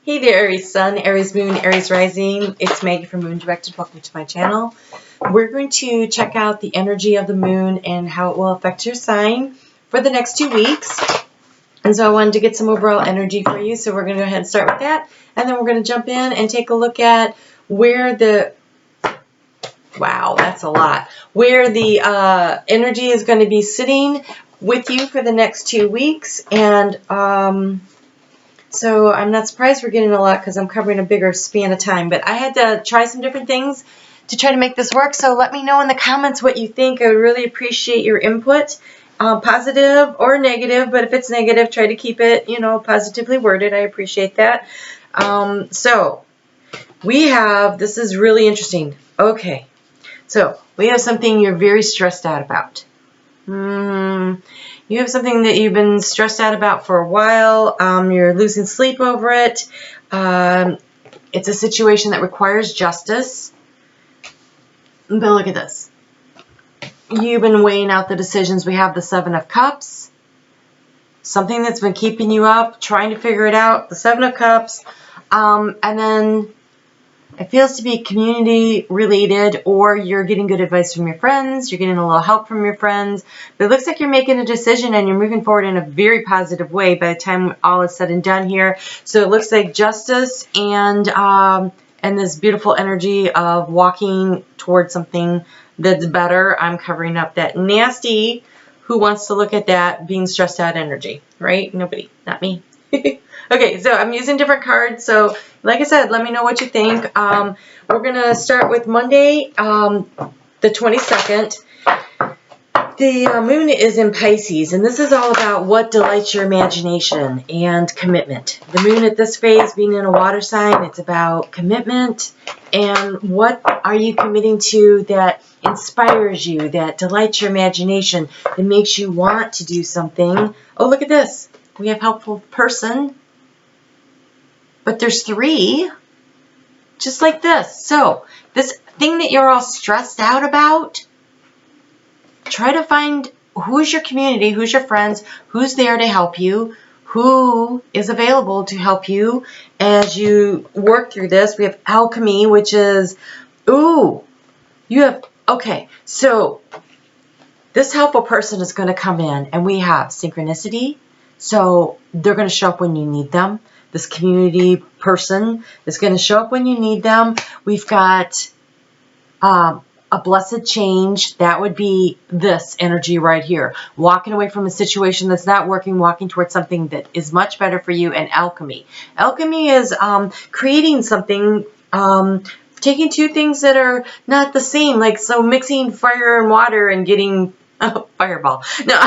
Hey there, Aries Sun, Aries Moon, Aries Rising. It's Maggie from Moondirected. Welcome to my channel. We're going to check out the energy of the moon and how it will affect your sign for the next 2 weeks. And so I wanted to get some overall energy for you. So we're going to go ahead and start with that. And then we're going to jump in and take a look at where the, wow, that's a lot, where the energy is going to be sitting with you for the next 2 weeks. And so I'm not surprised we're getting a lot because I'm covering a bigger span of time. But I had to try some different things to try to make this work. So let me know in the comments what you think. I would really appreciate your input, positive or negative. But if it's negative, try to keep it, positively worded. I appreciate that. So we have, this is really interesting. Okay. So we have something you're very stressed out about. You have something that you've been stressed out about for a while. You're losing sleep over it. It's a situation that requires justice. But look at this. You've been weighing out the decisions. We have the Seven of Cups. Something that's been keeping you up, trying to figure it out. The Seven of Cups. And then it feels to be community related, or you're getting good advice from your friends, you're getting a little help from your friends, but it looks like you're making a decision and you're moving forward in a very positive way by the time all is said and done here. So it looks like justice and this beautiful energy of walking towards something that's better. I'm covering up that nasty, who wants to look at that, being stressed out energy, right? Nobody, not me. Okay, so I'm using different cards. So like I said, let me know what you think. We're going to start with Monday, the 22nd. The moon is in Pisces, and this is all about what delights your imagination and commitment. The moon at this phase, being in a water sign, it's about commitment and what are you committing to that inspires you, that delights your imagination, that makes you want to do something. Oh, look at this. We have helpful person. But there's 3, just like this. So this thing that you're all stressed out about, try to find who's your community, who's your friends, who's there to help you, who is available to help you as you work through this. We have alchemy, which is, okay, so this helpful person is going to come in, and we have synchronicity. So they're going to show up when you need them. This community person is going to show up when you need them. We've got a blessed change. That would be this energy right here. Walking away from a situation that's not working, walking towards something that is much better for you, and alchemy. Alchemy is creating something, taking 2 things that are not the same. Like, so mixing fire and water and getting fireball. No.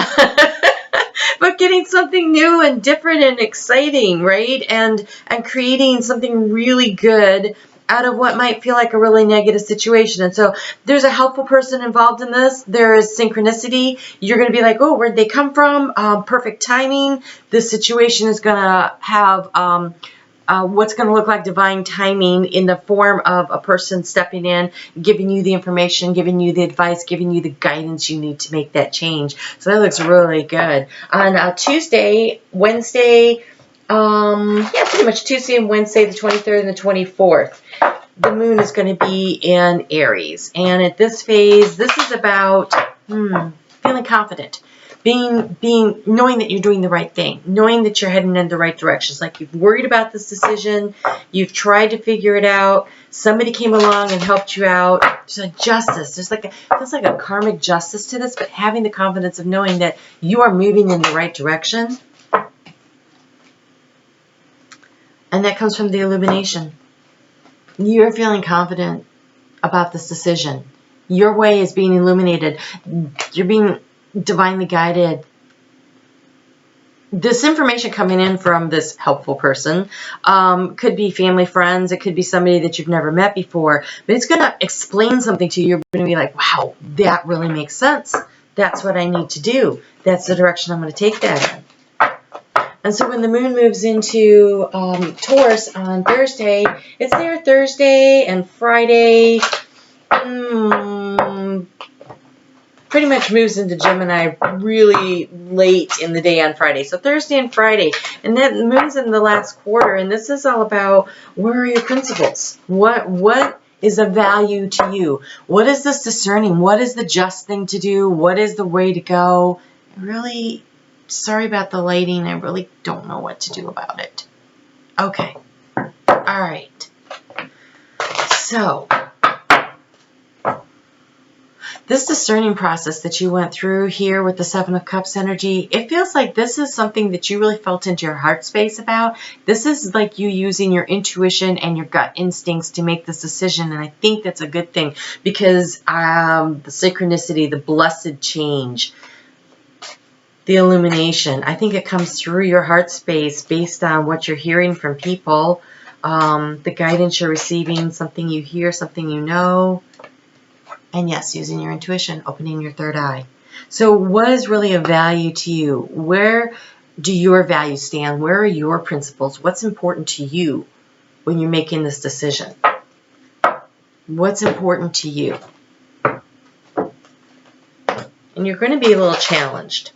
But getting something new and different and exciting, right? And creating something really good out of what might feel like a really negative situation. And so there's a helpful person involved in this. There is synchronicity. You're going to be like, oh, where'd they come from? Perfect timing. This situation is going to have what's going to look like divine timing in the form of a person stepping in, giving you the information, giving you the advice, giving you the guidance you need to make that change. So that looks really good. On Tuesday, Wednesday, pretty much Tuesday and Wednesday, the 23rd and the 24th, the moon is going to be in Aries. And at this phase, this is about feeling confident. Knowing that you're doing the right thing, knowing that you're heading in the right directions. Like, you've worried about this decision, you've tried to figure it out, somebody came along and helped you out. There's a justice. Feels like a karmic justice to this, but having the confidence of knowing that you are moving in the right direction. And that comes from the illumination. You're feeling confident about this decision. Your way is being illuminated. You're being divinely guided. This information coming in from this helpful person could be family, friends. It could be somebody that you've never met before, but it's going to explain something to you. You're going to be like, wow, that really makes sense. That's what I need to do. That's the direction I'm going to take that in. And so when the moon moves into Taurus on Thursday, it's there Thursday and Friday. pretty much moves into Gemini really late in the day on Friday. So Thursday and Friday. And that moves in the last quarter. And this is all about, where are your principles? What is of value to you? What is this discerning? What is the just thing to do? What is the way to go? Really, sorry about the lighting. I really don't know what to do about it. Okay. All right. So, this discerning process that you went through here with the Seven of Cups energy, it feels like this is something that you really felt into your heart space about. This is like you using your intuition and your gut instincts to make this decision. And I think that's a good thing, because the synchronicity, the blessed change, the illumination, I think it comes through your heart space based on what you're hearing from people, the guidance you're receiving, something you hear, something you know. And yes, using your intuition, opening your third eye. So what is really of value to you? Where do your values stand? Where are your principles? What's important to you when you're making this decision? What's important to you? And you're going to be a little challenged.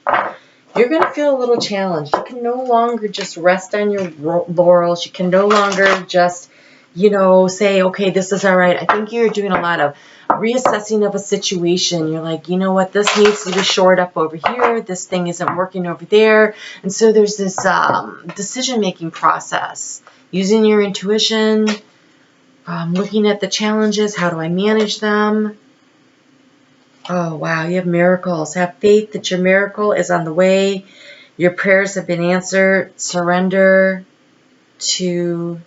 You're going to feel a little challenged. You can no longer just rest on your laurels. You can no longer just, say, okay, this is all right. I think you're doing a lot of reassessing of a situation. You're like, you know what, this needs to be shored up over here. This thing isn't working over there. And so there's this decision-making process. Using your intuition, looking at the challenges. How do I manage them? Oh, wow, you have miracles. Have faith that your miracle is on the way. Your prayers have been answered. Surrender to...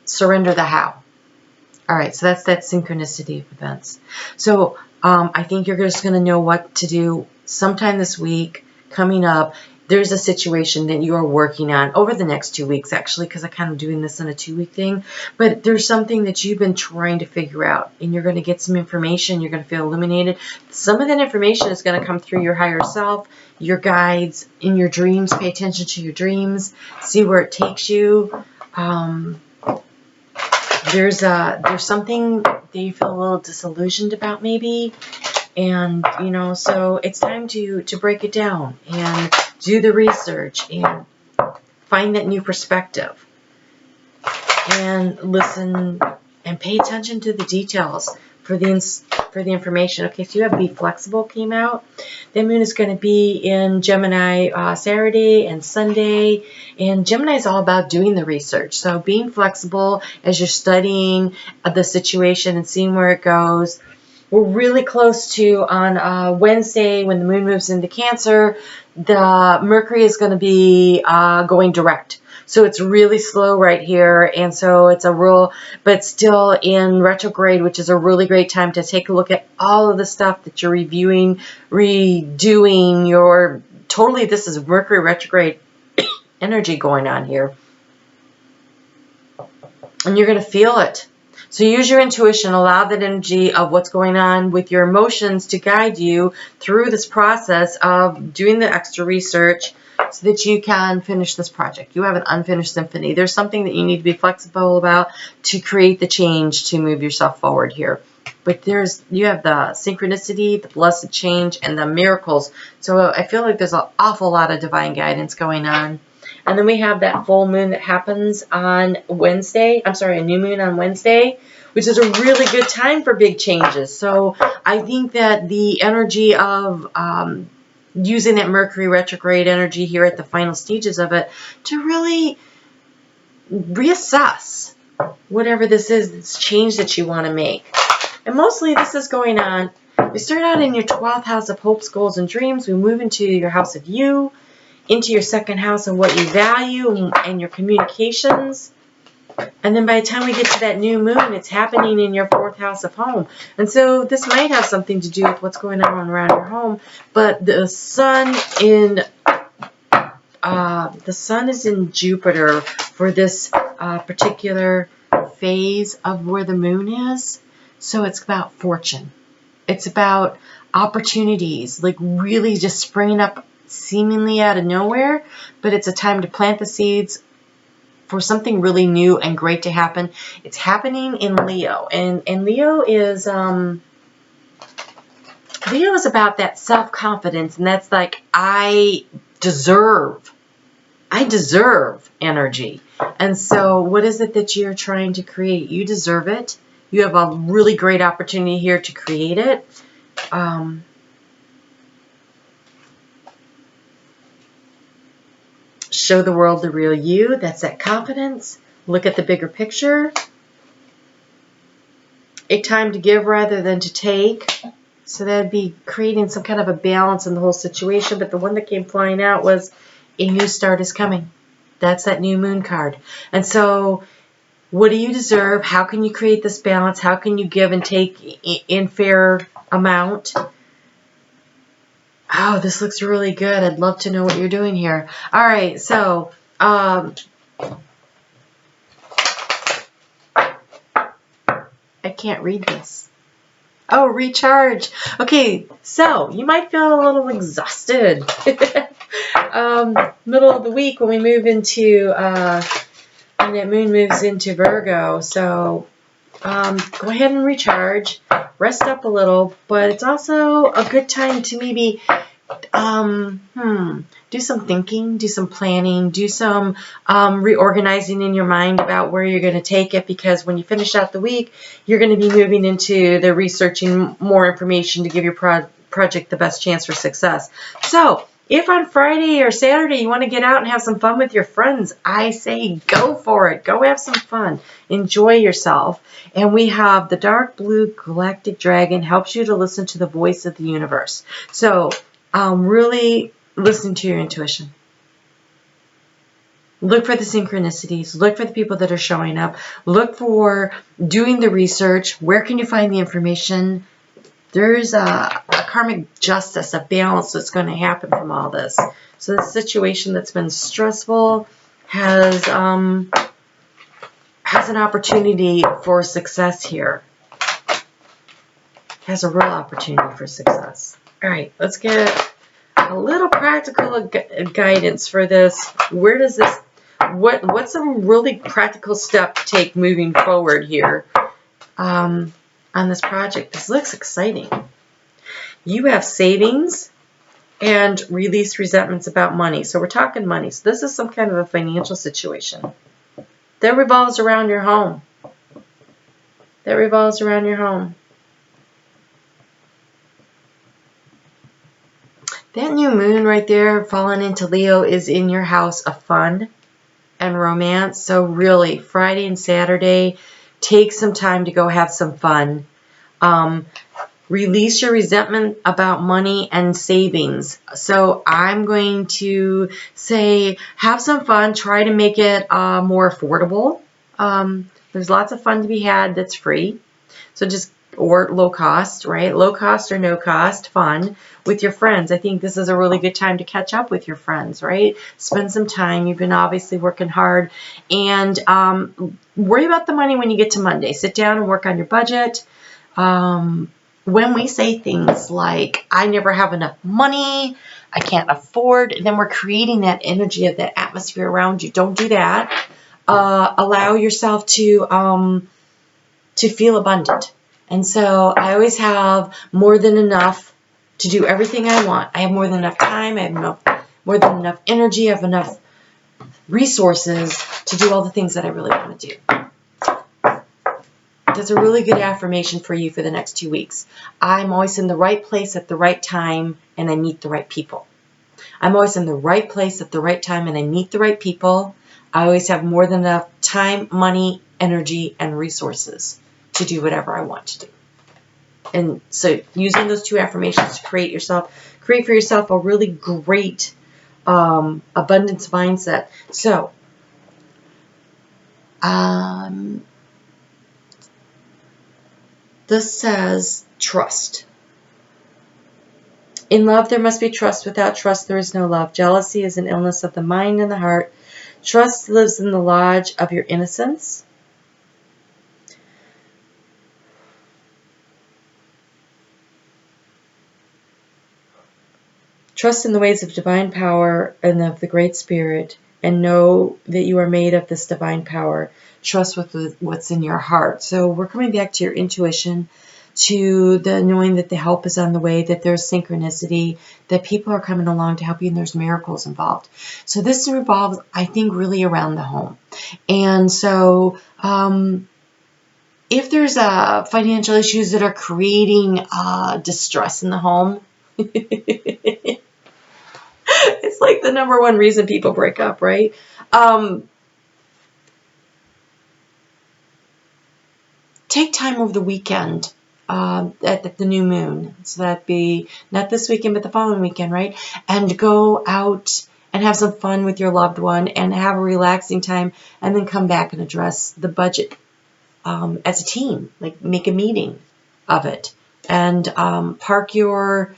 surrender the how. All right, so that's that synchronicity of events. So I think you're just going to know what to do sometime this week coming up. There's a situation that you are working on over the next 2 weeks, actually, because I'm kind of doing this in a 2-week thing. But there's something that you've been trying to figure out, and you're going to get some information. You're going to feel illuminated. Some of that information is going to come through your higher self, your guides, in your dreams. Pay attention to your dreams. See where it takes you. There's something that you feel a little disillusioned about, maybe. And, so it's time to break it down and do the research and find that new perspective and listen and pay attention to the details for the information. Okay, so you have Be Flexible came out. The moon is going to be in Gemini Saturday and Sunday. And Gemini is all about doing the research. So being flexible as you're studying the situation and seeing where it goes. We're really close to, on Wednesday, when the moon moves into Cancer, the Mercury is going to be going direct. So it's really slow right here. And so it's but still in retrograde, which is a really great time to take a look at all of the stuff that you're reviewing, redoing this is Mercury retrograde energy going on here. And you're going to feel it. So use your intuition, allow that energy of what's going on with your emotions to guide you through this process of doing the extra research so that you can finish this project. You have an unfinished symphony. There's something that you need to be flexible about to create the change to move yourself forward here. But you have the synchronicity, the blessed change, and the miracles. So I feel like there's an awful lot of divine guidance going on. And then we have that full moon that happens on Wednesday. A new moon on Wednesday, which is a really good time for big changes. So I think that the energy of using that Mercury retrograde energy here at the final stages of it to really reassess whatever this is, this change that you want to make. And mostly this is going on. We start out in your 12th house of hopes, goals, and dreams. We move into your house of you, into your second house and what you value and your communications. And then by the time we get to that new moon, it's happening in your 4th house of home. And so this might have something to do with what's going on around your home. But the sun is in Jupiter for this particular phase of where the moon is. So it's about fortune. It's about opportunities, like really just springing up seemingly out of nowhere, but it's a time to plant the seeds, for something really new and great to happen. It's happening in Leo. And Leo is about that self-confidence, and that's like, I deserve energy. And so what is it that you're trying to create? You deserve it. You have a really great opportunity here to create it. Show the world the real you. That's that confidence. Look at the bigger picture. A time to give rather than to take. So that'd be creating some kind of a balance in the whole situation. But the one that came flying out was a new start is coming. That's that new moon card. And so what do you deserve? How can you create this balance? How can you give and take in fair amount? Oh, this looks really good. I'd love to know what you're doing here. All right, so I can't read this. Oh, recharge. Okay, so you might feel a little exhausted. Middle of the week when we move into, when that moon moves into Virgo. So go ahead and recharge. Rest up a little, but it's also a good time to maybe do some thinking, do some planning, do some reorganizing in your mind about where you're going to take it, because when you finish out the week, you're going to be moving into the researching more information to give your project the best chance for success. So if on Friday or Saturday you want to get out and have some fun with your friends, I say go for it. Go have some fun. Enjoy yourself. And we have the dark blue galactic dragon, helps you to listen to the voice of the universe. So really listen to your intuition. Look for the synchronicities. Look for the people that are showing up. Look for doing the research. Where can you find the information? There's a karmic justice, a balance that's going to happen from all this. So the situation that's been stressful has an opportunity for success here. Has a real opportunity for success. All right, let's get a little practical guidance for this. Where does this, what's a really practical step to take moving forward here on this project? This looks exciting. You have savings and release resentments about money. So we're talking money. So this is some kind of a financial situation that revolves around your home. That revolves around your home. That new moon right there falling into Leo is in your house of fun and romance. So really, Friday and Saturday, take some time to go have some fun. Release your resentment about money and savings. So I'm going to say have some fun. Try to make it more affordable. There's lots of fun to be had that's free. So just, or low cost, right? Low cost or no cost fun with your friends. I think this is a really good time to catch up with your friends, right? Spend some time. You've been obviously working hard. And worry about the money when you get to Monday. Sit down and work on your budget. When we say things like, I never have enough money, I can't afford, then we're creating that energy of that atmosphere around you. Don't do that. Allow yourself to feel abundant. And so I always have more than enough to do everything I want. I have more than enough time. I have more than enough energy. I have enough resources to do all the things that I really want to do. That's a really good affirmation for you for the next 2 weeks. I'm always in the right place at the right time, and I meet the right people. I'm always in the right place at the right time, and I meet the right people. I always have more than enough time, money, energy, and resources to do whatever I want to do. And so using those 2 affirmations to create for yourself a really great abundance mindset. So, this says trust. In love, there must be trust. Without trust, there is no love. Jealousy is an illness of the mind and the heart. Trust lives in the lodge of your innocence. Trust in the ways of divine power and of the Great Spirit. and know that you are made of this divine power. Trust with what's in your heart. So we're coming back to your intuition, to the knowing that the help is on the way, that there's synchronicity, that people are coming along to help you, and there's miracles involved. So this revolves, I think, really around the home. And so if there's financial issues that are creating distress in the home, it's like the number one reason people break up, right? Take time over the weekend at the new moon. So that'd be not this weekend, but the following weekend, right? And go out and have some fun with your loved one and have a relaxing time, and then come back and address the budget as a team. Like, make a meeting of it, and park your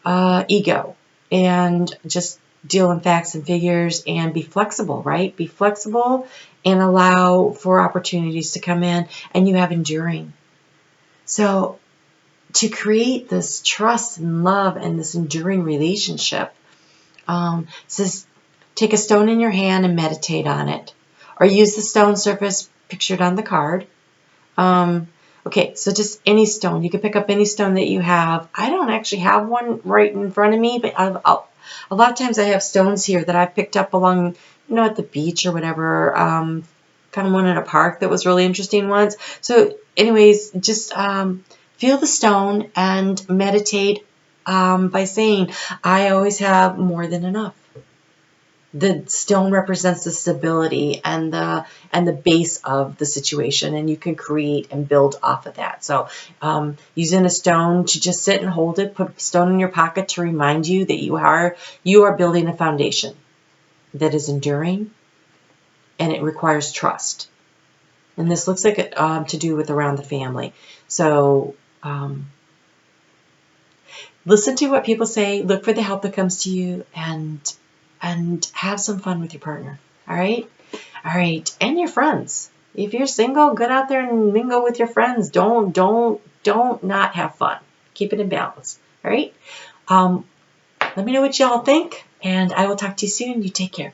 ego and just deal in facts and figures, and be flexible, right? Be flexible and allow for opportunities to come in, and you have enduring. So to create this trust and love and this enduring relationship, says take a stone in your hand and meditate on it, or use the stone surface pictured on the card. Okay, so just any stone. You can pick up any stone that you have. I don't actually have one right in front of me, but a lot of times I have stones here that I've picked up along, at the beach or whatever. Found one in a park that was really interesting once. So anyways, just feel the stone and meditate by saying, I always have more than enough. The stone represents the stability and the base of the situation, and you can create and build off of that. So using a stone to just sit and hold it, put a stone in your pocket to remind you that you are building a foundation that is enduring, and it requires trust. And this looks like it to do with around the family. So listen to what people say, look for the help that comes to you, and have some fun with your partner. All right? All right. And your friends. If you're single, get out there and mingle with your friends. Don't not have fun. Keep it in balance. All right? Let me know what y'all think, and I will talk to you soon. You take care.